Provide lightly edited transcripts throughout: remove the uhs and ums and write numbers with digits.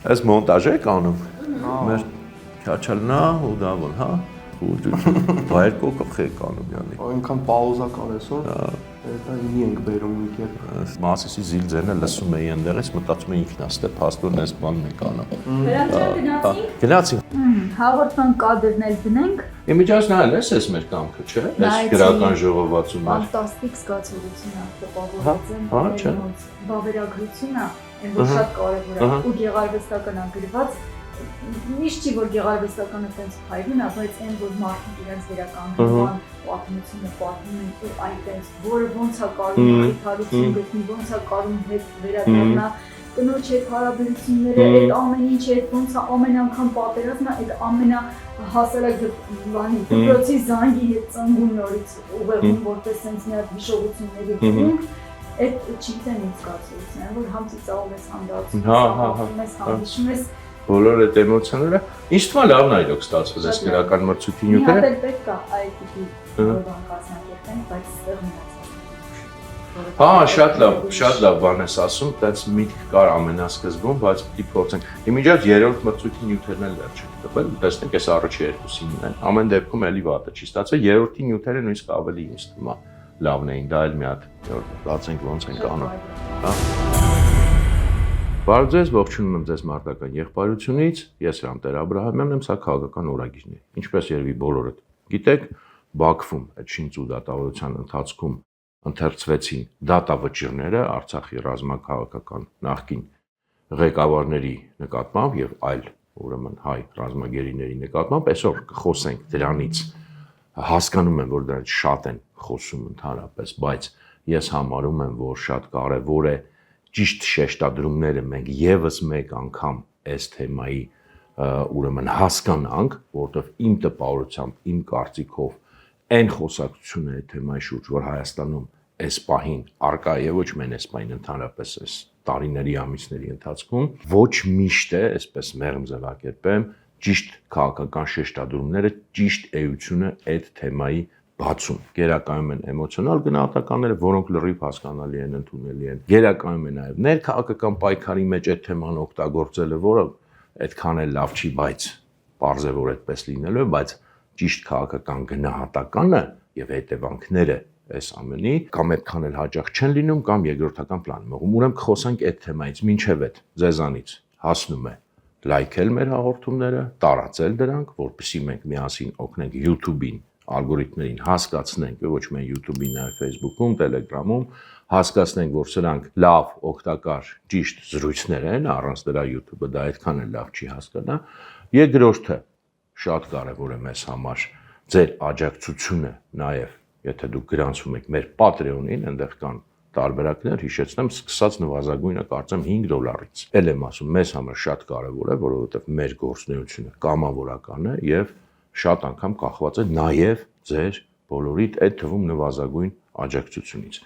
Այս մոնտաժ եք անում։ Մեր քաչալնա ու դա որ, հա։ Վայր կոկող եք անում յանի։ Այնքան պաուզա կար այսօր։ Դա ինի ենք բերում մի կերպ։ Մասիսի զիլձենը լսում էի այնտեղից, մտածում էի ինքն աստե փաստորն այս բանն եք անում։ Վերջը գնացինք։ Գնացինք։ Հաղորդման կադրներ դնենք։ Իմիջիայս նայել ես այս մեր կամքը, չէ՞։ Այս գրական ժողովածուն։ Ֆանտաստիկ զգացողություն է տպավորած եմ։ Բավերագրությունը այն որ շատ կարևոր է ու գեղարվեստական ագրված։ Միշտ չի որ գեղարվեստականը տենց փայլուն է, բայց այն որ մարդիկ իրենց վերականգնման պատմությունը պատմում են ու այն տենց որը ոնց է կարում խիթարություն գտնի, ոնց է կարում հետ վերադառնա կնոջ հետ հարաբերությունները, այդ ամեն ինչը, այդ ոնց է ամեն անգամ պատերազմը, այդ ամենահասարակ դպրոցի զանգի հետ ծնգում նորից ուղեղում որպես sense մի հատ հիշողությունների դեպքում, այդ չգիտեմ ինչ զգացողություն է, որ համ ծիծաղում ես, համ դարձում ես, համ հիշում ես բոլոր այդ էմոցիաները, ինչ թվա լավն է իրոք ստացվել այս գրական մրցույթի նյութերը։ Մի հատ պետք է այդ տիպի բան կազմակերպենք, բայց ստեղ մնացած։ Հա, շատ լավ բան ես ասում, տենց միտք կար ամենասկզբում, բայց պիտի փորձենք։ Իմիջիայս երրորդ մրցույթի նյութերն էլ դեռ չենք տվել, տեսնենք այս առաջի երկուսինն են։ Ամեն դեպքում էլի վատը չի ստացվել, երրորդի նյութերը նույնիսկ ավելի ինձ թվում է լավն էին, դա էլ մի հատ բացենք ոնց ենք անում։ Հա։ Բարև ձեզ, ողջունում եմ ձեզ մարտական եղբայրությունից, ես Հրանտ Տեր-Աբրահամյանն եմ, սա քաղաքական օրագիրն է։ Ինչպես երևի բոլորդ գիտեք, Բաքվում այդ շինծ ու դատավարության ընթացքում ընթերցվեցին դատավճիռները Արցախի ռազմաքաղաքական նախկին ղեկավարների նկատմամբ եւ այլ, ուրեմն հայ ռազմագերիների նկատմամբ, այսօր կխոսենք դրանից, հասկանում եմ, որ դրանից շատ են խոսում ընդհանրապես, բայց ես համարում եմ, որ շատ կարեւոր է ճիշտ շեշտադրումները մենք եւս մեկ անգամ այս թեմայի ուրեմն հասկանանք, որովհետեւ իմ տպավորությամբ, իմ կարծիքով այն խոսակցությունը այդ թեմայի շուրջ, որ Հայաստանում այս պահին արկա է ոչ միայն այս պահին ընդհանրապես այս տարիների ամիսների ընթացքում ոչ միշտ է, այսպես մեղմ ձևակերպեմ, ճիշտ քաղաքական շեշտադրումները, ճիշտ էությունը այդ թեմայի բացում։ Գերակայում են էմոցիոնալ գնահատականները, որոնք լրիվ հասկանալի են, ընդունելի են։ Գերակայում է նաև ներքաղաքական պայքարի մեջ այդ թեման օգտագործելը, որը այդքան էլ լավ չի, բայց պարզ է, որ այդպես լինելու է, բայց ճիշտ քաղաքական գնահատականը եւ հետևանքները այս ամենի կամ այդքան էլ հաճախ չեն լինում կամ երկրորդական պլանում ողում։ Ուրեմն կխոսենք այդ թեմայից, մինչև այդ ձեզանից հասնում է լայքել մեր հաղորդումները, տարածել դրանք, որպեսզի մենք միասին օգնենք YouTube-ին ալգորիթմներին հասկացնենք, ոչ միայն YouTube-ին, այլ Facebook-ում, Telegram-ում, հասկացնենք, որ սրանք լավ, օգտակար, ճիշտ զրույցներ են, առանց դրա YouTube-ը դա այդքան էլ լավ չի հասկանա։ Երկրորդը շատ կարևոր է մեզ համար ձեր աջակցությունը, նաև եթե դուք գրանցվում եք մեր Patreon-ին, այնտեղ կան տարբերակներ, հիշեցնեմ, սկսած նվազագույնը կարծեմ $5-ից։ Էլ եմ ասում, մեզ համար շատ կարևոր է, որովհետև մեր գործունեությունը կամավորական է եւ շատ անգամ կախված է նաև ձեր բոլորիդ այդ թվում նվազագույն աջակցությունից։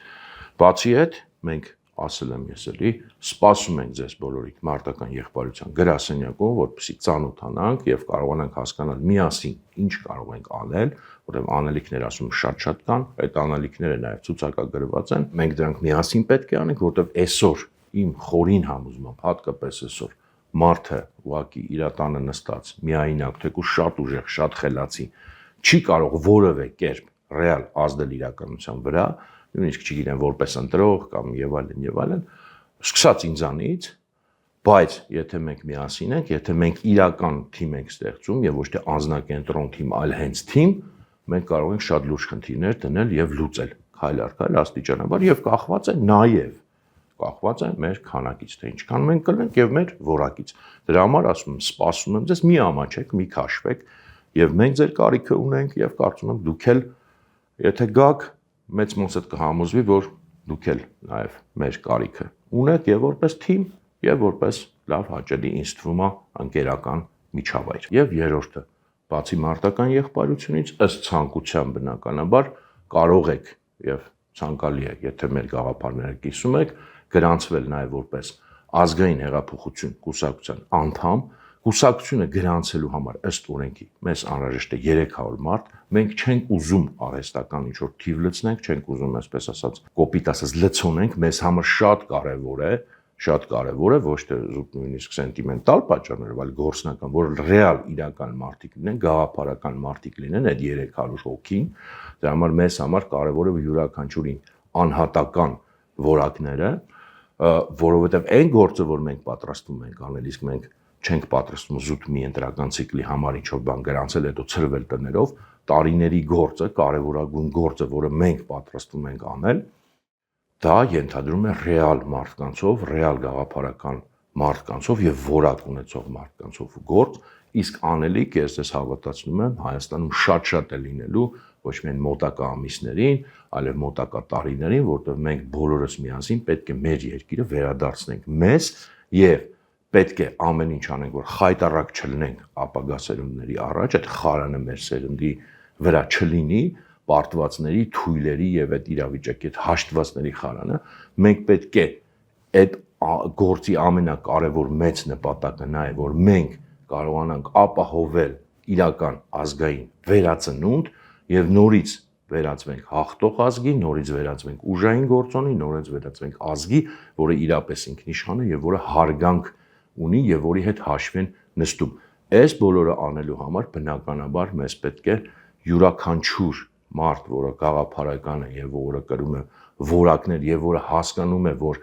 Բացի այդ, մենք ասել եմ ես էլի, սպասում ենք ձեզ բոլորիդ մարտական եղբայրության գրասենյակում, որպեսզի ծանոթանանք եւ կարողանանք հասկանալ միասին ինչ կարող ենք անել, որովհետեւ անելիքներ ասում շատ կան, այդ անելիքները նաեւ ցուցակագրված են։ Մենք դրանք միասին պետք է անենք, որովհետեւ այսօր իմ խորին համոզմամբ, հատկապես այսօր մարդը ուղղակի իր տանը նստած, միայնակ, թեկուզ շատ ուժեղ, շատ խելացի, չի կարող որևէ կերպ ռեալ ազդել իրականության վրա, նույնիսկ չգիտեմ որպես ընտրող կամ եւ այլն, սկսած ինձանից, բայց եթե մենք միասին ենք, եթե մենք իրական թիմ ենք ստեղծում եւ ոչ թե անձնակենտրոն թիմ, այլ հենց թիմ, մենք կարող ենք շատ լուրջ խնդիրներ դնել եւ լուծել, քայլ առ քայլ աստիճանաբար եւ կախված է մեր քանակից, թե ինչքան մենք կլենք եւ մեր որակից։ Դրա համար ասում եմ, սպասում եմ ձեզ, մի ամաչեք, մի քաշվեք եւ մենք ձեր կարիքը ունենք եւ կարծում եմ դուք էլ եթե գաք մեծ մոտ կհամոզվի, որ դուք էլ նաև մեր կարիքը ունեք եւ որպես թիմ եւ որպես լավ հաճելի ինձ թվում է ընկերական միջավայր։ Եվ երրորդը, բացի մարտական եղբայրությունից, ըստ ցանկության բնականաբար կարող եք եւ ցանկալի է, եթե մեր գաղափարները կիսում եք, գրանցվել նաև որպես ազգային հեղափոխություն կուսակցության անդամ, կուսակցությունը գրանցելու համար ըստ օրենքի մեզ անհրաժեշտ է 300 մարդ, մենք չենք ուզում արհեստական ինչ-որ թիվ լցնենք, չենք ուզում այսպես ասած կոպիտ ասած լցոնենք, մեզ համար շատ կարևոր է, շատ կարևոր է ոչ թե զուտ նույնիսկ սենտիմենտալ պատճառներով, այլ գործնական, որ ռեալ իրական մարդիկ լինեն, գաղափարական մարդիկ լինեն այդ 300 հոգին, դրա համար մեզ համար կարևոր է յուրաքանչյուրին անհատական որակները, որովհետև այն գործը, որ մենք պատրաստում ենք անել, իսկ մենք չենք պատրաստում զուտ մի ընտրական ցիկլի համար ինչ-որ բան գրանցել, հետո ցրվել տներով, տարիների գործը, կարևորագույն գործը, որը մենք պատրաստում ենք անել, դա ենթադրում է ռեալ մարդկանցով, ռեալ գաղափարական մարդկանցով եւ որակ ունեցող մարդկանցով գործ, իսկ անելիք ես ձեզ հավատացնում եմ Հայաստանում շատ է լինելու ոչ միայն մոտակա ամիսներին, այլև մոտակա տարիներին, որտեղ մենք բոլորս միասին պետք է մեր երկիրը վերադարձնենք մեզ եւ պետք է ամեն ինչ անենք, որ խայտարակ չլինենք ապագա սերունդների առաջ, այդ խարանը մեր սերնդի վրա չլինի, պարտվածների, թույլերի եւ այդ իրավիճակի հետ հաշտվածների խարանը, մենք պետք է այդ գործի ամենակարևոր մեծ նպատակը նա է, որ մենք կարողանանք ապահովել իրական ազգային վերածնունդ եւ նորից վերածվենք հաղթող ազգի, նորից վերածվենք ուժային գործոնի, նորից վերածվենք ազգի, որը իրապես ինքնիշխան է եւ որը հարգանք ունի եւ որի հետ հաշվի են նստում։ Այս բոլորը անելու համար բնականաբար մեզ պետք է յուրաքանչյուր մարդ, որը գաղափարական է եւ որը կրում է որակներ եւ որը հասկանում է, որ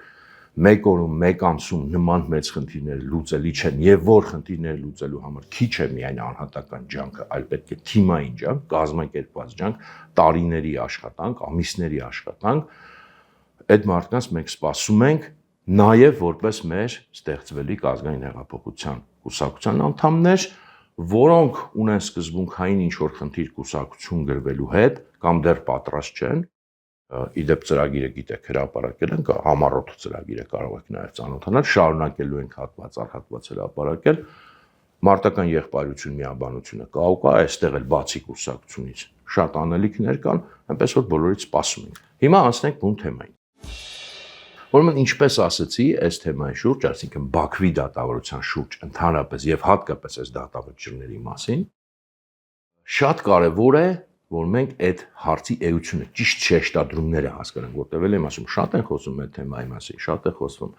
մեկ օրում, մեկ ամսում նման մեծ խնդիրներ լուծելի չեն եւ որ խնդիրներ լուծելու համար քիչ է միայն անհատական ջանքը, այլ պետք է թիմային ջանք, կազմակերպված ջանք, տարիների աշխատանք, ամիսների աշխատանք, այդ մարդկանց մենք սպասում ենք նաեւ որպես մեր ստեղծվելիք ազգային հեղափոխության կուսակցության անդամներ, որոնք ունեն սկզբունքային ինչ-որ խնդիր կուսակցություն գրվելու հետ կամ դեռ պատրաստ չեն, իդեպ ծրագիրը գիտեք հրապարակել ենք, համառոտ ծրագիրը կարող եք նաև ծանոթանալ, շարունակելու ենք հատված առ հատված հրապարակել, մարտական եղբայրություն միաբանությունը կա, այստեղ էլ բացի կուսակցությունից շատ անելիքներ կան, այնպես որ բոլորից սպասում ենք։ Հիմա անցնենք բուն թեմային։ Ուրեմն ինչպես ասացի, այս թեմայի շուրջ, այսինքն Բաքվի դատավարության շուրջ ընդհանրապես եւ հատկապես այս դատավճիռների մասին, շատ կարեւոր է, որ մենք այդ հարցի էությունը, ճիշտ շեշտադրումները հասկանանք, որտեղ էլ եմ ասում, շատ են խոսում այդ թեմայի մասին, շատ է խոսվում,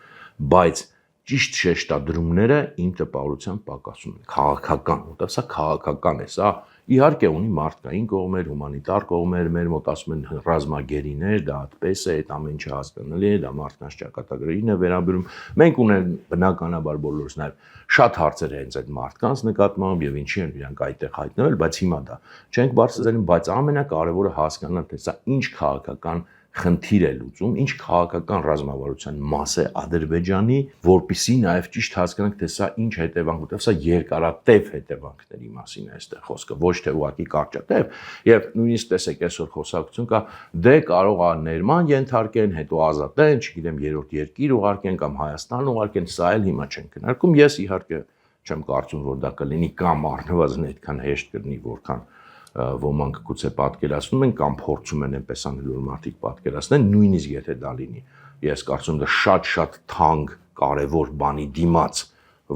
բայց ճիշտ շեշտադրումները իմ տպավորությամբ պակասում են, քաղաքական, որտեղ սա քաղաքական է, սա իհարկե ունի մարդկային կողմեր, հումանիտար կողմեր, մեր մոտ ասում են ռազմագերիներ, դա այդպես է, այդ ամեն ինչը հասկանալի է, դա մարդկանց ճակատագրերին է վերաբերում։ Մենք ունենք բնականաբար բոլորս նաև շատ հարցեր հենց այդ մարդկանց նկատմամբ եւ ինչի են իրանք այդտեղ հայտնվել, բայց հիմա դա չենք բարձրացնում, բայց ամենակարևորը հասկանալ, թե սա ինչ քաղաքական խնդիր է լուծում, ինչ քաղաքական ռազմավարության մաս է Ադրբեջանի, որպեսզի նաև ճիշտ հասկանանք, թե սա ինչ հետևանք, որտեղ սա երկարատև հետևանքների մասին է այստեղ խոսքը, ոչ թե ուղղակի կարճատև, եւ նույնիսկ տեսեք այսօր խոսակցություն կա, դե կարող է ներման ենթարկեն, հետո ազատեն, չգիտեմ, երրորդ երկիր ուղարկեն կամ Հայաստան ուղարկեն, սա էլ հիմա չեն քննարկում, ես իհարկե չեմ կարծում, որ դա կլինի կամ առնվազն այդքան հեշտ կլինի, որքան ոմանք գուցե պատկերացնում են կամ փորձում են այնպես անել, որ մարդիկ պատկերացնեն, նույնիսկ եթե դա լինի։ Ես կարծում եմ դա շատ թանկ, կարևոր բանի դիմաց,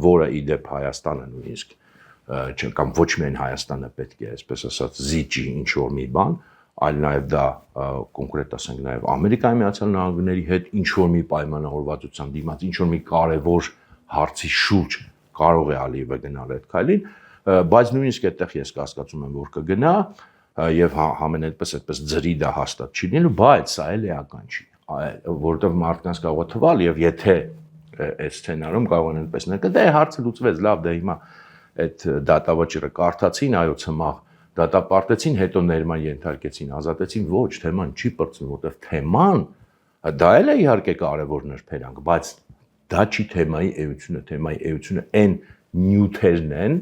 որը իդեպ Հայաստանը նույնիսկ կամ ոչ միայն Հայաստանը պետք է, այսպես ասած, զիջի ինչ-որ մի բան, այլ նաև դա կոնկրետ ասենք նաև Ամերիկայի Միացյալ Նահանգների հետ ինչ-որ մի պայմանավորվածության դիմաց, ինչ-որ մի կարևոր հարցի շուրջ կարող է Ալիևը գնալ այդ քայլին, բայց նույնիսկ այդտեղ ես կասկածում եմ, որ կգնա եւ համեն այդպես ձրի դա հաստատ չի լինելու, բայց սա էլ էական չի, որովհետեւ մարդկանց կարող է թվալ եւ եթե այդ սցենարում կարող են այդպես ներկա, դե հարցը լուծվեց, լավ, դե հիմա այդ դատավճիռը կարդացին, այո, ցմաղ դատապարտեցին, հետո ներման ենթարկեցին, ազատեցին, ոչ, թեման չի պրծնում, որովհետեւ թեման դա էլ է իհարկե կարևոր նրբերանգ, բայց դա չի թեմայի էությունը, թեմայի էությունը այն նյութերն են,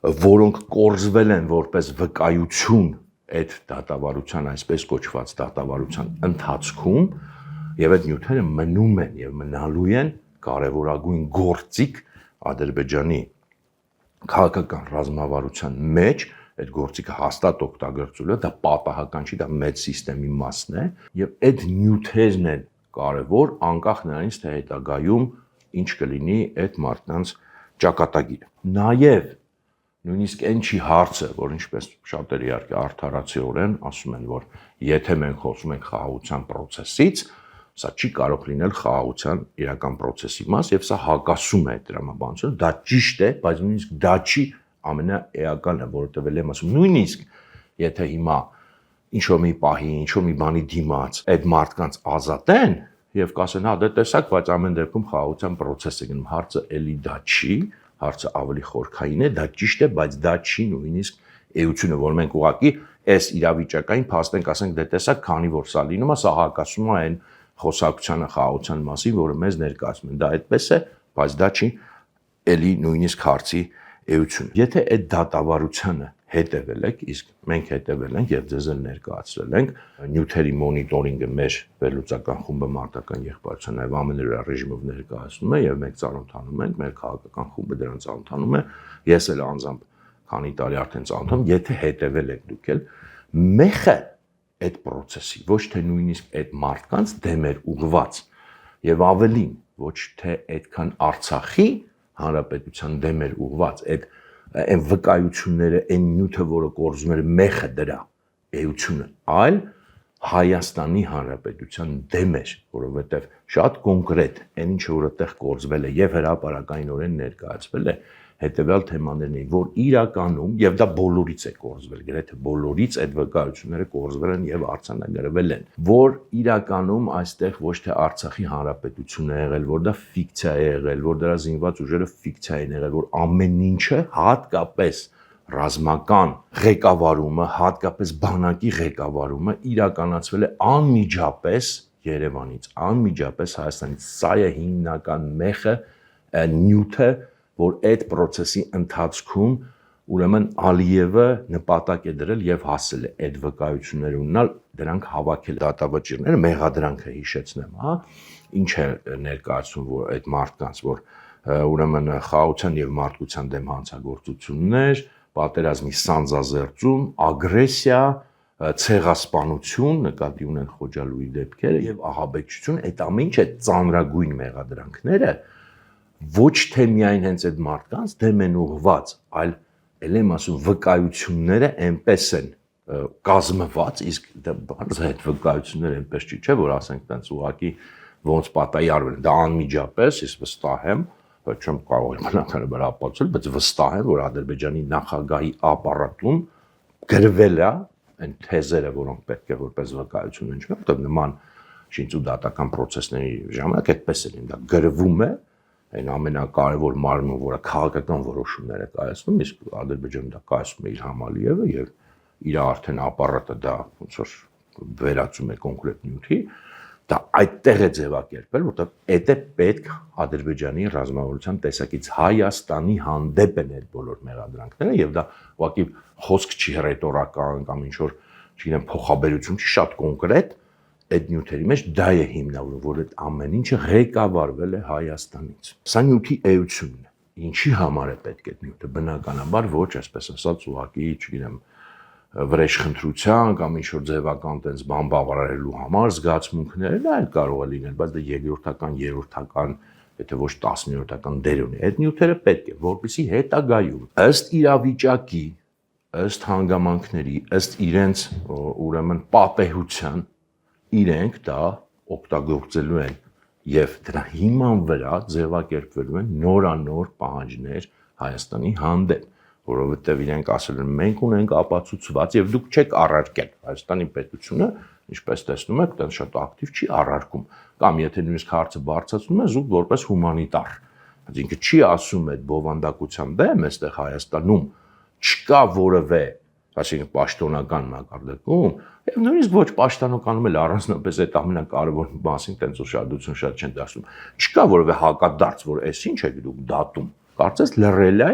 որոնք կորզվել են որպես վկայություն այդ դատավարության, այսպես կոչված դատավարության ընթացքում եւ այդ նյութերը մնում են եւ մնալու են կարևորագույն գործիք Ադրբեջանի քաղաքական ռազմավարության մեջ, այդ գործիքը հաստատ օգտագործելը, դա պատահական չի, դա մեծ համակարգի մասն է եւ այդ նյութերն են կարևոր անկախ նրանից թե հետագայում ինչ կլինի այդ մարդկանց ճակատագիրը։ Նաեւ նույնիսկ այն չի հարցը, որ ինչպես շատերը իհարկե արդարացիորեն ասում են, որ եթե մենք խոսում ենք խաղաղության process-ից, Սա չի կարող լինել խաղաղության իրական process-ի մաս եւ սա հակասում է տրամաբանությունը, դա ճիշտ է, բայց նույնիսկ դա չի ամենաէականը, որովհետեւ ել եմ ասում, նույնիսկ եթե հիմա ինչ-որ մի պահի, ինչ-որ մի բանի դիմաց այդ մարդկանց ազատեն եւ կասեն, հա, դե տեսակ, բայց ամեն դեպքում խաղաղության process-ը գնում, հարցը էլի դա չի, հարցը ավելի խորքային է, դա ճիշտ է, բայց դա չի նույնիսկ էությունը, որ մենք ուղղակի այս իրավիճակային փաստենք, ասենք, դե տեսակ, քանի որ սա լինում է, սա հակասում է այն խոսակցությանը, խաղաղության մասին, որը մեզ ներկայացնում են, դա այդպես է, բայց դա չի էլի նույնիսկ հարցի էությունը։ Եթե այդ դատավարությանը հետևել եք, իսկ մենք հետևել ենք եւ ձեզ էլ ներկայացրել ենք նյութերի մոնիտորինգը մեր վերլուծական խումբը մարտական եղբայրության նաեւ ամենօրյա ռեժիմով ներկայացնում է եւ մենք ծանոթանում ենք, մեր քաղաքական խումբը դրան ծանոթանում է, ես էլ անձամբ քանի տարի արդեն ծանոթում, եթե հետևել եք դուք էլ մեխը այդ process-ի, ոչ թե նույնիսկ այդ մարդկանց դեմ էր ուղված եւ ավելին, ոչ թե այդքան Արցախի հանրապետության դեմ էր ուղված, այն վկայությունները, այն նյութը, որը կորզում էր մեխը դրա էությունը, այլ Հայաստանի Հանրապետության դեմ էր, որովհետև շատ կոնկրետ այն ինչը որ այդտեղ կորզվել է եւ հրապարակայինորեն ներկայացվել է, հետեւյալ թեմաներն էին, որ իրականում եւ դա բոլորից է կորզվել, գրեթե բոլորից այդ վկայությունները կորզվել են եւ արձանագրվել են, որ իրականում այստեղ ոչ թե Արցախի Հանրապետությունն է եղել, որ դա ֆիկցիա է եղել, որ դրա զինված ուժերը ֆիկցիա են եղել, որ ամեն ինչը հատկապես ռազմական ղեկավարումը, հատկապես բանակի ղեկավարումը իրականացվել է անմիջապես Երևանից, անմիջապես Հայաստանից։ Սա է հիմնական մեխը, նյութը, որ այդ process-ի ընթացքում ուրեմն Ալիևը նպատակ է դրել եւ հասել է այդ վկայությունները ունենալ, դրանք հավաքել դատավճիռները, մեղադրանքը հիշեցնեմ, հա, ինչ է ներկայացում, որ այդ մարդկանց, որ ուրեմն խաղաղության եւ մարդկության դեմ հանցագործություններ, պատերազմի սանձազերծում, ագրեսիա, ցեղասպանություն, նկատի ունեն Խոջալույի դեպքերը եւ ահաբեկչություն, այդ ամեն ինչը ծանրագույն մեղադրանքները ոչ թե միայն հենց այդ մարդկանց դեմ են ուղված, այլ ել եմ ասում վկայությունները այնպես են կազմված, իսկ դա բարձր այդ վկայությունները այնպես չի, չէ, որ ասենք տենց ուղակի ոնց պատահի արվել, դա անմիջապես, ես վստահ եմ, բայց չեմ կարող իմանալաբար ապացուցել, բայց վստահ եմ, որ Ադրբեջանի նախագահի ապարատում գրվել է այն թեզերը, որոնք պետք է որպես վկայություն հնչեն, որտեղ նման շինչ ու դատական process-ների ժամանակ այդպես է լինում, դա գրվում է այն ամենակարևոր մարմինը, որը քաղաքական որոշումներ է կայացնում, իսկ Ադրբեջանը դա կայացնում է իր Համալիևը եւ իր արդեն ապարատը դա ոնց որ վերածում է կոնկրետ նյութի, դա այդտեղ է ձևակերպել, որտեղ այդ է պետք Ադրբեջանի ռազմավարության տեսակից Հայաստանի հանդեպ են այդ բոլոր մեղադրանքները եւ դա ուղղակի խոսք չի ռետորական կամ ինչ որ, չգիտեմ, փոխաբերություն չի, շատ կոնկրետ այդ նյութերի մեջ դա է հիմնավորում, որ այդ ամեն ինչը ղեկավարվել է Հայաստանից։ Սա նյութի էությունն է։ Ինչի համար է պետք այդ նյութը, բնականաբար ոչ, այսպես ասած, ուղղակի, չգիտեմ, վրեժխնդրության կամ ինչ-որ ձևական տենց բան բավարարելու համար զգացմունքներն այլ կարող է լինել, բայց դա երկրորդական, երրորդական, եթե ոչ 10-րդական դեր ունի։ Այդ նյութերը պետք է, որպեսզի հետագայում ըստ իրավիճակի, ըստ հանգամանքների, ըստ իրենց ուրեմն պատեհության իրենք դա օգտագործելու են եւ դրա հիման վրա ձևակերպվելու են նորանոր պահանջներ Հայաստանի հանդեպ, որովհետեւ իրենք ասել են մենք ունենք ապացուցված եւ դուք չեք առարկել Հայաստանի պետությունը, ինչպես տեսնում եք, դա շատ ակտիվ չի առարկում, կամ եթե նույնիսկ հարցը բարձրացնում է զուտ որպես հումանիտար, բայց ինքը չի ասում այդ բովանդակության դեմ այստեղ Հայաստանում չկա որևէ, այսինքն պաշտոնական մակարդակում եւ նույնիսկ ոչ պաշտոնականում էլ առանձնապես այդ ամենակարևոր մասին տենց ուշադրություն շատ չեն դարձնում։ Չկա որևէ հակադարձ, որ այս ինչ է դուք դատում։ Կարծես լռել է,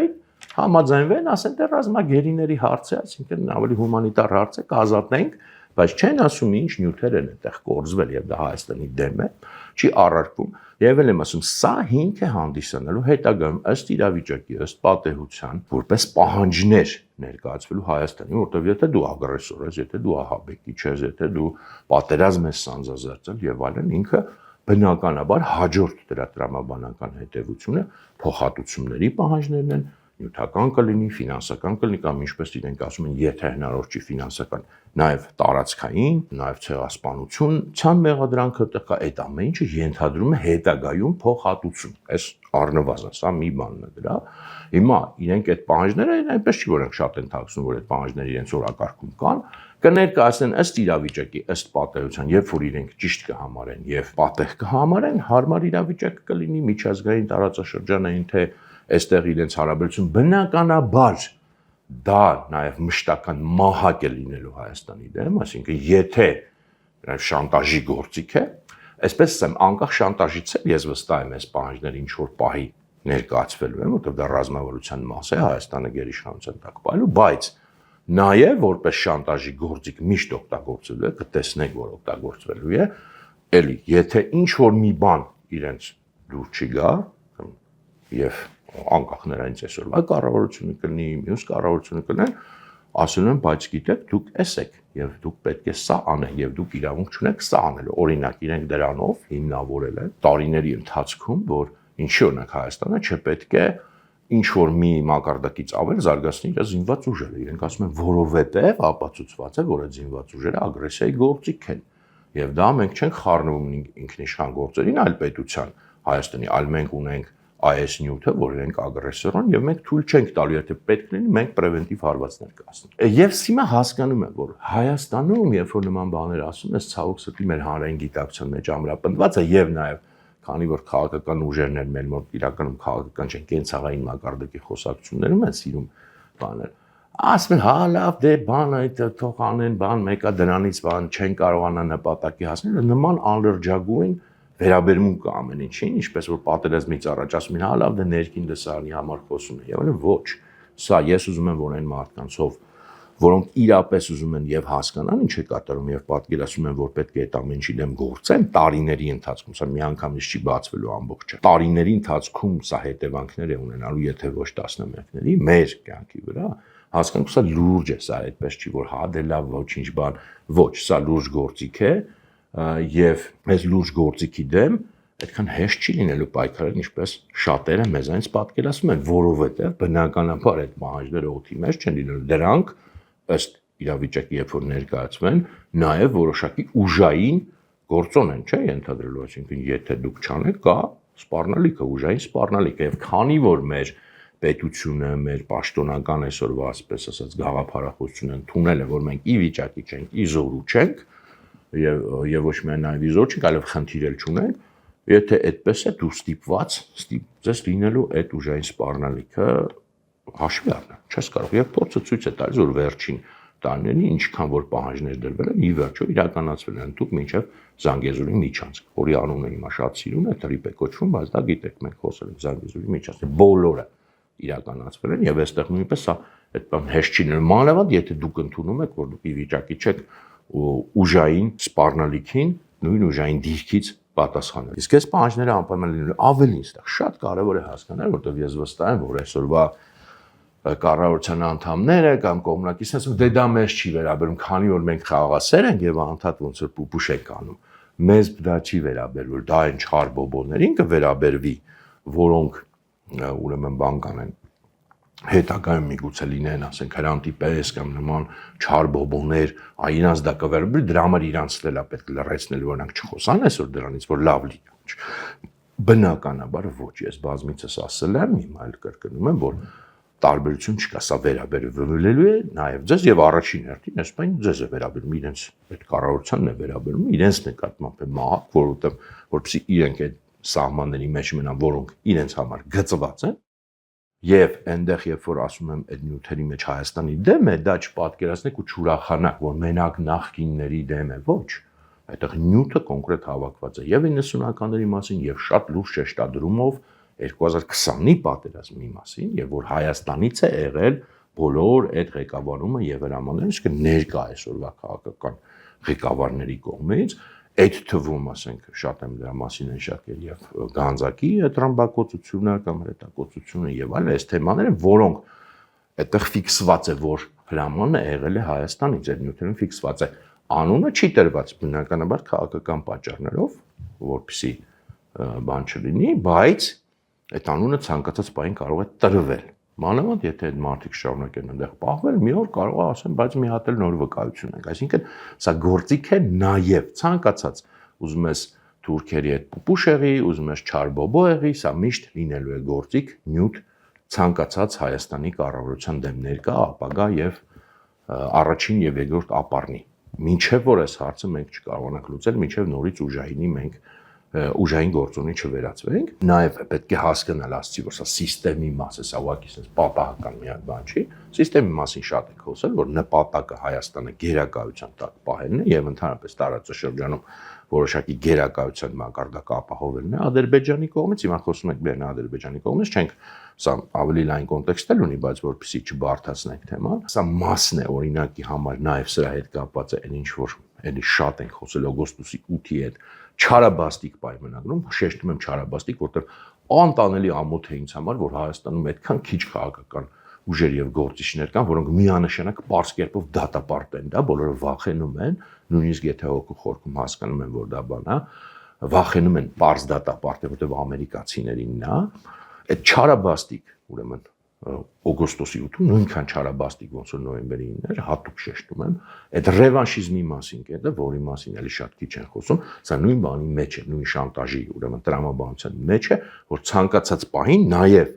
համաձայնվեն, ասեն դե ռազմագերիների հարց է, այսինքն ավելի հումանիտար հարց է, կազատենք, բայց չեն ասում ինչ նյութեր են այդտեղ կորզվել եւ դա Հայաստանի դեմ է, չի առարկում։ Եվ էլ եմ ասում, սա հիմք է հանդիսանալու հետագայում ըստ իրավիճակի, ըստ պատեհության, որպես պահանջներ ներկայացվելու Հայաստանի, որտեղ եթե դու ագրեսոր ես, եթե դու ահաբեկիչ ես, եթե դու պատերազմ ես սանձազերծել եւ այլն, ինքը բնականաբար հաջորդ դրա տրամաբանական հետևությունը փոխհատուցումների պահանջներն են նյութական կլինի, ֆինանսական կլինի կամ ինչպես իրենք ասում են, եթե հնարավոր չի ֆինանսական, նաև տարածքային, նաև ցեղասպանություն, մեղադրանքը տղա այդ ամեն ինչը ենթադրում է հետագայում փոխհատուցում։ Այս առնվազն սա մի բանն է դրա։ Հիմա իրենք այդ պահանջները այնպես չի որ շատ են թաքցնում, որ այդ պահանջները իրենց օրակարգում կան, կներկայացնեն ըստ իրավիճակի, ըստ պատահության, երբ որ իրենք ճիշտ կհամարեն եւ պատեհ կհամարեն, հարմար իրավիճակ կլինի միջազգային տարածաշրջանային թե այստեղ իրենց հարաբերություն բնականաբար դա նաև մշտական մահակ է լինելու Հայաստանի դեմ, այսինքն եթե շանտաժի գործիք է, այսպես ասեմ, անկախ շանտաժից էլ ես վստահ եմ այս պահանջները ինչ որ պահի ներկայացվելու են, որտեղ դա ռազմավարության մաս է, Հայաստանը գերիշխանության տակ պահելու, բայց նաև որպես շանտաժի գործիք միշտ օգտագործվելու է, կտեսնեք, որ օգտագործվելու է, էլի, եթե ինչ որ մի բան իրենց դուր չի գա, եւ անկախ նրանից այսօրվա կառավարությունը կլինի, մյուս կառավարությունը կլինեն, ասում են, բայց գիտեք, դուք էսեք եւ դուք պետք է սա անեք եւ դուք իրավունք չունեք սա անելու։ Օրինակ, իրենք դրանով հիմնավորել են տարիների ընթացքում, որ ինչի օրինակ Հայաստանը չպետք է ինչ որ մի մակարդակից ավել զարգացնի իր զինված ուժերը։ Իրենք ասում են, որովհետեւ ապացուցված է, որ այդ զինված ուժերը ագրեսիայի գործիք են։ Եվ դա մենք չենք խառնվում ինքնիշխան գործերին, այլ պետության Հայաստանի, այլ մենք ունենք այս նյութը, որ իրենք ագրեսոր են եւ մենք թույլ չենք տալու, եթե պետք լինի, մենք պրևենտիվ հարվածներ կասնենք։ Եվ հիմա հասկանում եմ, որ Հայաստանում, երբ որ նման բաներ ասում ես, ցավոք սրտի մեր հանրային գիտակցության մեջ ամրապնդված է եւ նաեւ քանի որ քաղաքական ուժերն են մեր մոտ իրականում քաղաքական չեն, կենցաղային մակարդակի խոսակցություններում են սիրում բաներ։ Ասում են, հա լավ, դե բան այդ թող անեն, բան մեկա դրանից բան չեն կարողանա նպատակի հասնել, նման անլրջագույն վերաբերմունք կա ամեն ինչին, ինչպես որ պատերազմից առաջ ասում են, հա լավ, դե ներքին դեսարանի համար խոսում են, եւ ոչ, սա ես ուզում եմ, որ այն մարդկանցով, որոնք իրապես ուզում են եւ հասկանան ինչ է կատարում եւ պատկերացնում են, որ պետք է այդ ամեն ինչի դեմ գործեն տարիների ընթացքում, սա միանգամից չի բացվելու ամբողջը։ Տարիների ընթացքում սա հետևանքներ է ունենալու, եթե ոչ տասնամյակների մեր կյանքի վրա, հասկանանք, սա լուրջ է, սա այդպես չի, որ հա դե լավ, ոչինչ բան, ոչ, սա լուրջ գործիք է եւ այս լուրջ գործիքի դեմ այդքան հեշտ չի լինելու պայքարել, ինչպես շատերը մեզանից պատկերացնում են, որովհետեւ բնականաբար այդ պահանջները օդի մեջ չեն լինելու, դրանք ըստ իրավիճակի երբ որ ներկայացվեն, նաև որոշակի ուժային գործոն են, չէ՞, ենթադրելու, այսինքն եթե դուք չանեք, կա սպառնալիքը, ուժային սպառնալիքը եւ քանի որ մեր պետությունը, մեր պաշտոնական այսօրվա ասպես ասած գաղափարախոսությունը ընդունել է, որ մենք ի վիճակի չենք, ի զորու չենք եւ ոչ միայն նաև ի զոր չենք, այլև խնդիր էլ չունենք, եթե այդպես է դու ստիպված ձեզ լինելու այդ ուժային սպառնալիքը հաշվի առնել, չես կարող եւ փորձը ցույց է տալիս, որ վերջին տարիներին ինչքան որ պահանջներ դրվել են, ի վերջո իրականացվել են դուք մինչեւ Զանգեզուրի միջանցք, որի անունը հիմա շատ սիրուն է, տրիպ է կոչվում, բայց դա գիտեք, մենք խոսել ենք Զանգեզուրի միջանցքի, բոլորը իրականացվել են եւ այստեղ նույնպես սա այդ բան հեշտ չի լինելու, մանավանդ եթե դուք ընդունում եք, որ դուք ի վիճակի չեք ուժային սպառնալիքին, նույն ուժային դիրքից պատասխանել։ Իսկ այս պահանջները անպայման լինելու ավելին այստեղ շատ կարեւոր է հասկանալ, որովհետեւ ես վստահ եմ, որ այսօրվա կառավարության անդամները կամ կողմնակիցները ասում դե դա մեզ չի վերաբերում, քանի որ մենք խաղաղասեր ենք եւ անդադ ոնց որ պուպուշ ենք անում։ Մեզ դա չի վերաբերվում, դա այն չար բոբոներին կվերաբերվի, որոնք ուրեմն բան կանեն հետագայում միգուցե լինեն, ասենք հրանտի պես կամ նման չար բոբոներ, իրանց դա կվերաբերի, դրա համար իրանց լա պետք լրացնել, որոնք չխոսան այսօր դրանից, որ լավ լինի։ Բնականաբար ոչ, ես բազմիցս ասել եմ, հիմա էլ կրկնում եմ, որ տարբերություն չկա, սա վերաբերվելու է նաև ձեզ եւ առաջին հերթին այս բանը ձեզ է վերաբերում, իրենց այդ կառավարությանն է վերաբերում, իրենց նկատմամբ է մահակ, որովհետեւ իրենք այդ սահմանների մեջ մնան, որոնք իրենց համար գծված են եւ այնտեղ երբ որ ասում եմ այդ նյութերի մեջ Հայաստանի դեմ է, դա չպատկերացնեք ու չուրախանաք, որ մենակ նախկինների դեմ է, ոչ, այդտեղ նյութը կոնկրետ հավաքված է եւ 90-ականների մասին եւ շատ լուրջ շեշտադրումով 2020-ի պատերազմի մասին եւ որ Հայաստանից է եղել բոլոր այդ ղեկավարումը եւ հրամանները, իսկ ներկա այսօրվա քաղաքական ղեկավարների կողմից այդ թվում, ասենք, շատ եմ դրա մասին հիշատակել եւ Գանձակի այդ ռմբակոծությունը կամ հրետակոծությունը եւ այլ այս թեմաները, որոնք այդտեղ ֆիքսված է, որ հրամանը եղել է Հայաստանից, այդ նյութերում ֆիքսված է, անունը չի տրված բնականաբար քաղաքական պատճառներով, որպեսզի բան չլինի, բայց այդ անունը ցանկացած բան կարող է տրվել, Մանավանդ եթե այդ մարդիկ շարունակեն այնտեղ պահվել, մի օր կարող է ասեն, բայց մի հատ էլ նոր վկայություն ենք։ Այսինքն սա գործիք է նաև ցանկացած ուզում ես թուրքերի հետ պուպուշ եղի, ուզում ես չարբոբո եղի, սա միշտ լինելու է գործիք, նյութ ցանկացած Հայաստանի կառավարության դեմ ներկա, ապագա եւ առաջին եւ երկրորդ ապառնի։ Մինչեւ որ այս հարցը մենք չկարողանանք լուծել, մինչեւ նորից ուժայինի մենք ուժային գործոնի չվերածվենք, նաև պետք է հասկանալ ասցի, որ սա սիստեմի մաս է, սա ուղղակի sense պատահական մի հատ բան չի, սիստեմի մասին շատ է խոսել, որ նպատակը Հայաստանը գերակայության տակ պահելն է եւ ընդհանրապես տարածաշրջանում որոշակի գերակայության մակարդակը ապահովելն է Ադրբեջանի կողմից, հիմա խոսում ենք միայն Ադրբեջանի կողմից, չենք սա ավելի լայն կոնտեքստ էլ ունի, բայց որպեսզի չբարթացնենք թեման, սա մասն է օրինակի համար նաև սրա հետ կապված է այն ինչ որ էլի շատ ենք խոսել օգոստոսի 8-ի հետ չարաբաստիկ պայմանագրում, շեշտում եմ չարաբաստիկ, որտեղ անտանելի ամոթ է ինձ համար, որ Հայաստանում այդքան քիչ քաղաքական ուժեր եւ գործիչներ կան, որոնք միանշանակ པարզ կերպով դատապարտ են, դա բոլորը վախենում են, նույնիսկ եթե հոգու խորքում հասկանում են, որ դա բան է, վախենում են པարզ դատապարտ, որտեղ ամերիկացիներինն է, այդ չարաբաստիկ, ուրեմն օգոստոսի 8-ում նույնքան չարաբաստիկ ոնց որ նոյեմբերի 9-ը հատուկ շեշտում եմ, այդ ռևանշիզմի մասին կետը, որի մասին էլի շատ քիչ են խոսում, սա նույն բանի մեջ է, նույն շանտաժի, ուրեմն տրամաբանության մեջ է, որ ցանկացած պահին նաև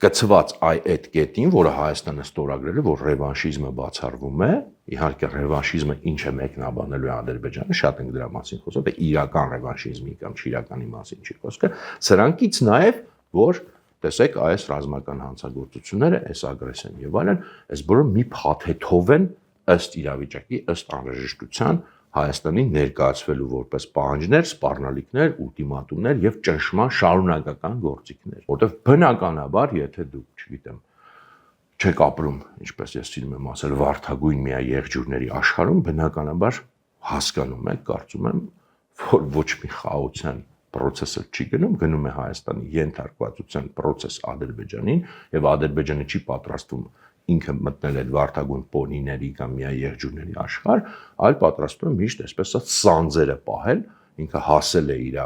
կցված այդ կետին, որը Հայաստանը ստորագրել է, որ ռևանշիզմը բացառվում է, իհարկե ռևանշիզմը ինչ է մեկնաբանելու Ադրբեջանը, շատ ենք դրա մասին խոսում, թե իրական ռևանշիզմի կամ չիրականի մասին չի խոսքը, սրանքից նաև որ տեսեք այս ռազմական հանցագործությունները, այս ագրեսիան եւ այլն, այս բոլորը մի փաթեթով են ըստ իրավիճակի, ըստ անհրաժեշտության Հայաստանին ներկայացվելու որպես պահանջներ, սպառնալիքներ, ուլտիմատումներ եւ ճնշման շարունակական գործիքներ, որտեղ բնականաբար, եթե դուք, չգիտեմ, չեք ապրում, ինչպես ես սիրում եմ ասել, վարդագույն միա եղջյուրների աշխարհում, բնականաբար հասկանում եք, կարծում եմ, որ ոչ մի խաղաղության process-ը չի գնում է Հայաստանի ենթարկվածության process Ադրբեջանին եւ Ադրբեջանը չի պատրաստվում ինքը մտնել այդ վարդագույն պոնիների կամ միա եղջյուրների աշխարհ, այլ պատրաստվում է միշտ այսպես ասած սանձերը պահել, ինքը հասել է իր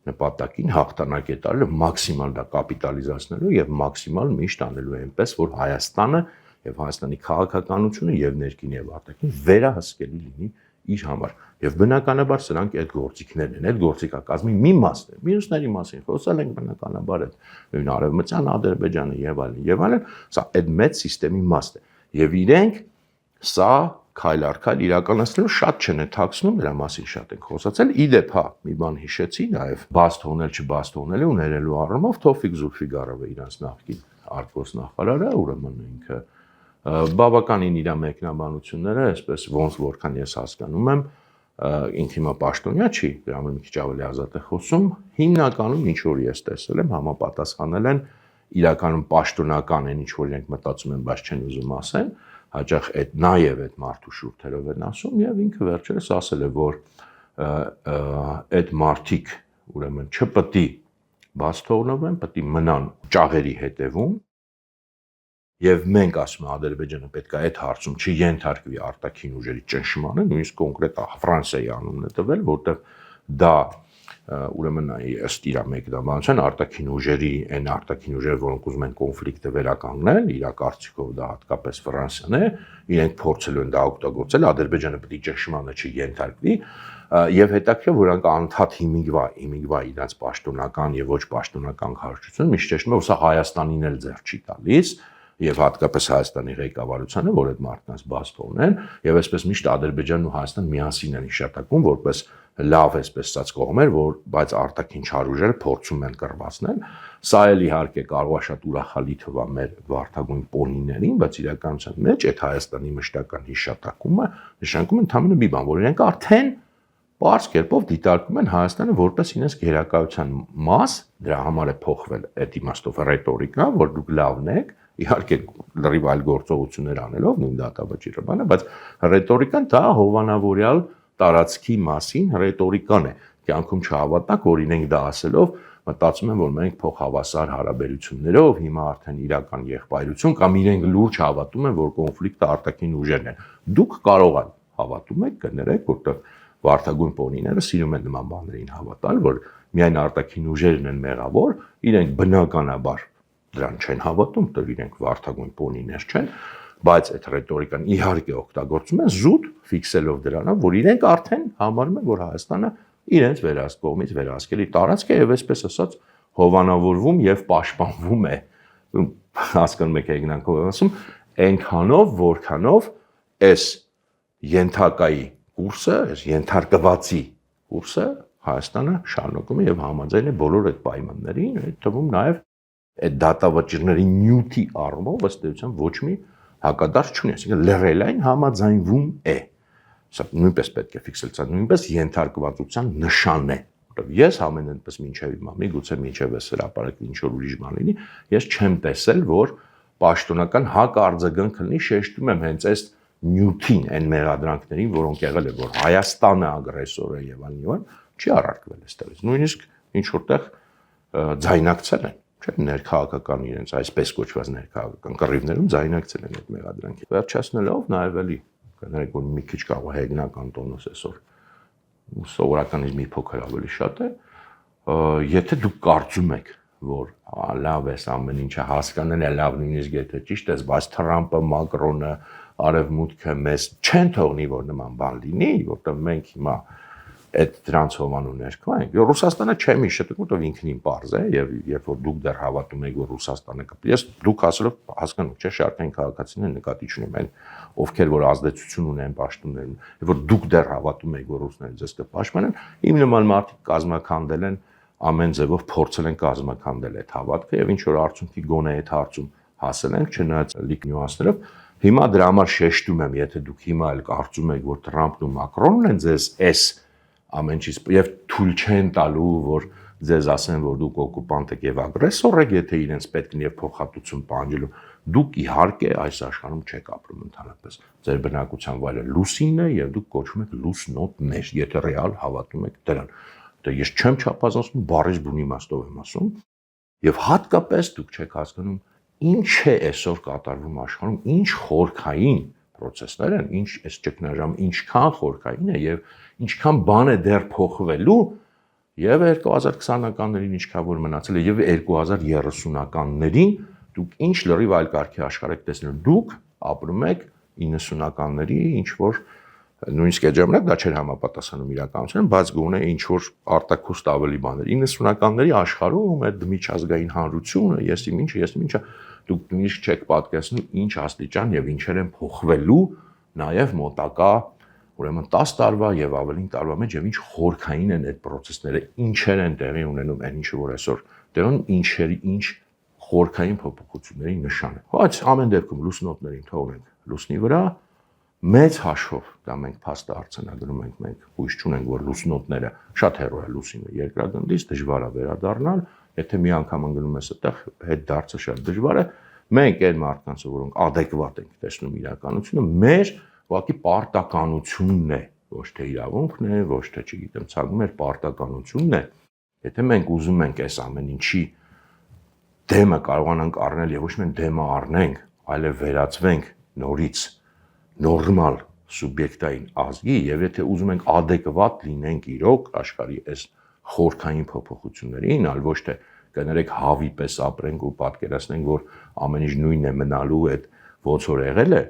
նպատակին, հաղթանակ է տալու, մաքսիմալ դա կապիտալիզացնելու եւ մաքսիմալ միշտ անելու է այնպես, որ Հայաստանը եւ Հայաստանի քաղաքականությունը եւ ներքին եւ արտաքին վերահսկելի լինի իր համար։ Եվ բնականաբար սրանք այդ գործիքներն են, այդ գործիքակազմի մի մասն է։ Մյուսների մասին խոսել ենք բնականաբար այդ նույն արևմտյան Ադրբեջանը եւ այլն, սա այդ մեծ համակարգի մասն է։ Եվ իրենք սա քայլ առ քայլ իրականացնելու շատ չեն թաքցնում, դրա մասին շատ ենք խոսացել։ Իդեպ, հա, մի բան հիշեցի նաեւ բաց թողնել չբաց թողնելու ու ներելու առումով Թովֆիկ Զուլֆիգարովը իրանց նախկին արտգործնախարարը, ուրեմն ինքը բավականին իր մեկնաբանությունները, այսպես ոնց որքան ես հասկանում եմ, ինքը հիմա պաշտոնյա չի, դրա համար մի քիչ ավելի ազատ է խոսում, հիմնականում ինչ որ ես տեսել եմ, համապատասխանել են իրականում պաշտոնական են ինչ որ իրենք մտածում են, բայց չեն ուզում ասեն, հաճախ այդ նաև այդ մարդու շուրթերով են ասում եւ ինքը վերջերս ասել է, որ այդ մարդիկ ուրեմն չպետք է բաց թողնվեն, պետք է մնան ճաղերի հետևում եւ մենք ասում ենք Ադրբեջանը պետք է այդ հարցում չենթարկվի արտաքին ուժերի ճնշմանը, նույնիսկ կոնկրետ Ֆրանսիայի անունն է տվել, որտեղ դա ուրեմն ըստ իր մեկնաբանության արտաքին ուժերի, այն արտաքին ուժերը, որոնք ուզում են կոնֆլիկտը վերականգնել, իր կարծիքով դա հատկապես Ֆրանսիան է, իրենք փորձելու են դա օգտագործել, Ադրբեջանը պետք է ճնշմանը չենթարկվի եւ հետաքրքիր որ նրանք անընդհատ հիմիկվա իրաց պաշտոնական եւ ոչ պաշտոնական քարոզությունը միշտ ճշտում է, որ սա Հայաստանին էլ ձեռ չի տալիս եւ հատկապես Հայաստանի ղեկավարությանը, որ այդ մարդկանց բաց թողնեն եւ այսպես միշտ Ադրբեջանն ու Հայաստան միասին են հիշատակում որպես լավ այսպես ասած կողմեր, որ բայց արտաքին չարուժերը փորձում են կռվածնել, սա էլ իհարկե կարող է շատ ուրախալի թվա մեր վարդագույն պոնիներին, բայց իրականության մեջ այդ Հայաստանի մշտական հիշատակումը նշանակում է ընդհանրապես մի բան, որ իրենք արդեն պարզ կերպով դիտարկում են Հայաստանը որպես իրենց գերակայության մաս, դրա համար է փոխվել այդ իմաստով ռետորիկա, որ դուք լավն եք, իհարկե լրիվ այլ գործողություններ անելով նույն դատավճիռը բանը, բայց ռետորիկան դա հովանավորյալ տարածքի մասին ռետորիկան է։ Կյանքում չհավատաք, որ իրենք դա ասելով մտածում են, որ մենք փոխհավասար հարաբերություններով հիմա արդեն իրական եղբայրություն կամ իրենք լուրջ հավատում են, որ կոնֆլիկտը արտաքին ուժերն են։ Դուք կարող եք հավատում եք, կներեք, որտեղ վարդագույն պոնիները սիրում են նման բաներին հավատալ, որ միայն արտաքին ուժերն են մեղավոր, իրենք բնականաբար դրան չեն հավատում, դեռ իրենք վարդագույն պոնիներ չեն, բայց այդ ռետորիկան իհարկե օգտագործում են զուտ ֆիքսելով դրանով, որ իրենք արդեն համարում են, որ Հայաստանը իրենց կողմից վերահսկելի տարածք է եւ այսպես ասած հովանավորվում եւ պաշտպանվում է։ Հասկանում եք եկնանքով ասում, այնքանով, որքանով այս ենթակայի կուրսը, այս ենթարկվածի կուրսը Հայաստանը շարունակում է եւ համաձայն է բոլոր այդ պայմաններին, այդ թվում նաեւ այդ դատավճիռների նյութի առումով ըստ էության ոչ մի հակադարձ չունի, այսինքն լրելային համաձայնվում է։ Սա նույնպես պետք է ֆիքսել, սա նույնպես ենթարկվածության նշան է։ Ես ամենենպես մինչև հիմա, միգուցե մինչև այս հրապարակի ինչ որ ուրիշ բան լինի, ես չեմ տեսել, որ պաշտոնական հակարձագանք լինի, շեշտում եմ հենց այս նյութին, այն մեղադրանքներին, որոնք եղել է, որ Հայաստանը ագրեսոր է եւ այլն, չի առարկվել այստեղից։ Նույնիսկ ինչ որտեղ ձայնակցել են, չէ՞, ներքաղաքական իրենց այսպես կոչված ներքաղաքական կռիվներում ձայնակցել են այդ մեղադրանքի։ Վերջացնելով նաեւ էլի կներեք, որ մի քիչ կարող է հեգնական տոնոս այսօր սովորականից մի փոքր ավելի շատ է, եթե դուք կարծում եք, որ լավ է ամեն ինչը հասկանել է, լավ նույնիսկ եթե ճիշտ է, բայց Թրամփը, Մակրոնը, Արևմուտքը մեզ չեն թողնի, որ նման բան լինի, որտեղ մենք հիմա այդ դրանց հովանու ներքո ենք։ Ռուսաստանը չեմ իշտում, որտեղ ինքնին պարզ է եւ երբ որ դուք դեռ հավատում եք, որ Ռուսաստանը կպի, ես դուք ասելով հասկանում եք, չէ՞, շարքային քաղաքացիներ նկատի չունեմ, այն ովքեր որ ազդեցություն ունեն պաշտոններում, եւ որ դուք դեռ հավատում եք, որ ռուսները ձեզ կպաշտպանեն, իմ նման մարդիկ կազմակերպել են ամեն ձևով փորձել են կազմակերպել այդ հավատքը եւ ինչ որ արդյունքի գոնե այդ հարցում հասել ենք, չնայած լիք նյուանսներով։ Հիմա դրա համար շեշտում եմ, եթե դուք հիմա էլ կարծում եք, որ Թրամփն ու Մակրոնն են ձեզ այս ամեն ինչից եւ թույլ չեն տալու, որ ձեզ ասեն, որ դուք օկուպանտ եք եւ ագրեսոր եք, եթե իրենց պետք է փոխհատուցում պահանջելու, դուք իհարկե այս աշխարհում չեք ապրում ընդհանրապես։ Ձեր բնակության վայրը լուսինն է եւ դուք կոչվում եք լուսնոտներ, եթե ռեալ հավատում եք դրան։ Դա ես չեմ չափազանցում, բառից բուն իմաստով եմ ասում։ Եվ հատկապես դուք չեք հասկանում ինչ է այսօր կատարվում աշխարհում, ինչ խորքային process-ներ են, ինչ այս ճգնաժամ, ինչքան խորքային է եւ ինչքան բան է դեռ փոխվելու եւ 2020-ականներին ինչքան որ մնացել է եւ 2030-ականներին դուք ինչ լրիվ այլ կարգի աշխարհ եք տեսնել։ Դուք ապրում եք 90-ականների ինչ որ նույնիսկ այդ ժամանակ դա չէր համապատասխանում իրականությանը, բայց գոնե ինչ որ արտակուստ ավելի բաներ 90-ականների աշխարհում այդ միջազգային հանրությունը, ես իմ ինչը դուք նույնիսկ չեք պատկերացնում ինչ աստիճան եւ ինչեր են փոխվելու նաեւ մոտակա ուրեմն 10 տարվա եւ ավելին տարվա մեջ եւ ինչ խորքային են այդ process-ները, ինչեր են տեղի ունենում, այն ինչը որ այսօր դերոն ինչ խորքային փոփոխությունների նշան է։ Բայց ամեն դեպքում լուսնոտներին թողնենք լուսնի վրա մեծ հաշվով դա մենք փաստը արձանագրում ենք, մենք հույս չունենք, որ լուսնոտները շատ հեռու է լուսինը երկրագնդից, դժվար է վերադառնալ, եթե մի անգամ ընկնում ես այդտեղ, հետ դարձը շատ դժվար է։ Մենք այն մարդկանց, որոնք adekvat ենք տեսնում իրականությունը, մեր ուղղակի պարտականությունն է, ոչ թե իրավունքն է, ոչ թե չգիտեմ, ցանկում էր պարտականությունն է։ Եթե մենք ուզում ենք այս ամեն ինչի դեմը կարողանանք առնել եւ ոչ միայն դեմը առնենք, այլև վերածվենք նորից նորմալ սուբյեկտային ազգի եւ եթե ուզում ենք adekvat լինենք իրոք աշխարհի այս խորքային փոփոխություններին, այլ ոչ թե կներեք հավի պես ապրենք ու պատկերացնենք, որ ամեն ինչ նույնն է մնալու այդ ոնց որ եղել է,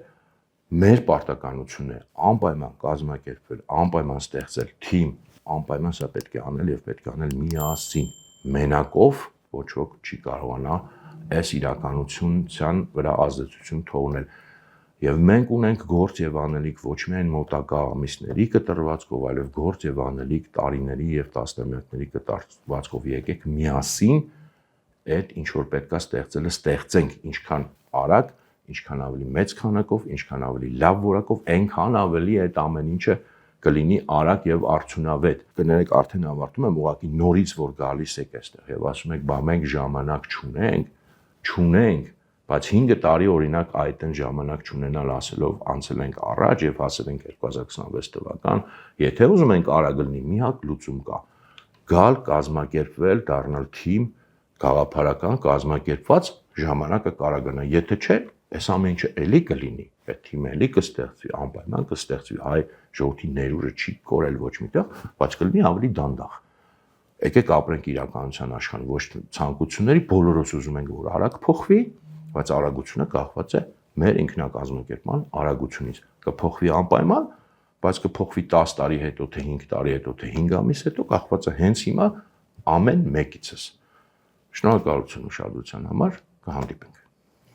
մեր պարտականությունն է անպայման կազմակերպվել, անպայման ստեղծել թիմ, անպայման սա պետք է անել եւ պետք է անել միասին, մենակով ոչ ոք չի կարողանա այս իրականությունության վրա ազդեցություն թողնել։ Եվ մենք ունենք գործ եւ անելիք ոչ միայն մոտակա ամիսների կտրվածքով, այլև գործ եւ անելիք տարիների եւ տասնամյակների կտրվածքով եկեք միասին այդ ինչ որ պետքա ստեղծելը ստեղծենք, ինչքան արագ, ինչքան ավելի մեծ քանակով, ինչքան ավելի լավ որակով, այնքան ավելի այդ ամեն ինչը կլինի արագ եւ արդյունավետ։ Կներեք արդեն ավարտում եմ, ուղղակի նորից որ գալիս եք այստեղ եւ ասում եք, բա մենք ժամանակ չունենք, բայց 5 տարի օրինակ այդտեն ժամանակ չունենալ ասելով անցել ենք առաջ եւ հասել ենք 2026 թվական, եթե ուզում ենք արագ լինի, մի հատ լուծում կա։ Գալ, կազմակերպվել, դառնալ թիմ, գաղափարական, կազմակերպված ժամանակը կարողանա, եթե չէ, այս ամեն ինչը էլի կլինի, այդ թիմը էլի կստեղծվի, անպայման կստեղծվի, հայ ժողովրդի ներուժը չի կորել ոչ միտեղ, բայց կլինի ավելի դանդաղ։ Եկեք ապրենք իրականության աշխարհում, ոչ թե ցանկությունների, բոլորս ուզում ենք որ արագ փոխվի, բայց արագությունը կախված է մեր ինքնակազմակերպման արագությունից։ Կփոխվի անպայման, բայց կփոխվի 10 տարի հետո, թե 5 տարի հետո, թե 5 ամիս հետո, կախված է հենց հիմա ամեն մեկիցս։ Շնորհակալություն ուշադրության համար, կհանդիպենք։